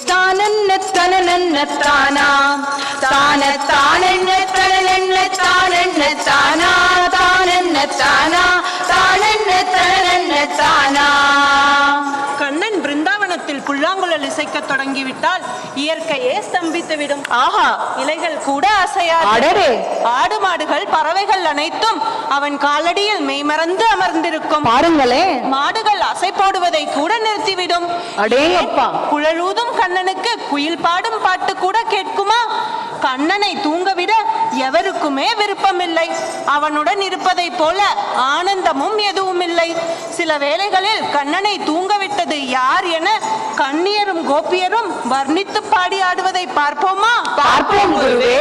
தானன்ன தனனன்ன தானா தான தானன்ன தனனன்ன தானன்ன தானா தானன்ன தானா தானன்ன தனனன்ன தானா. கண்ணன் பிருந்தாவனத்தில் புல்லாங்குழல் இசைக்க தொடங்கிவிட்டால் இயற்கையே ஸ்தம்பித்துவிடும். ஆஹா, இலைகள் கூட அசையாது. ஆடு மாடுகள் பறவைகள் அனைத்தும் அவன் காலடியில் மெய்மறந்து அமர்ந்திருக்கும். பாருங்களே, மாடுகள் அசை போடுவதை கூட நிறுத்திவிடும். அடேங்கப்பா, குழலூதும் கண்ணனுக்கு குயில் பாடும் பாட்டு கூட கேட்குமா? கண்ணனை தூங்கவிட எவருக்குமே விருப்பமில்லை. அவனுடன் இருப்பதை போல ஆனந்தமும் எதுவும் இல்லை. சில வேளைகளில் கண்ணனை தூங்கவிட்டது யார் என கண்ணியரும் கோபியரும் வர்ணித்து பாடி ஆடுவதை பார்ப்போமா? பார்ப்போம் குருவே.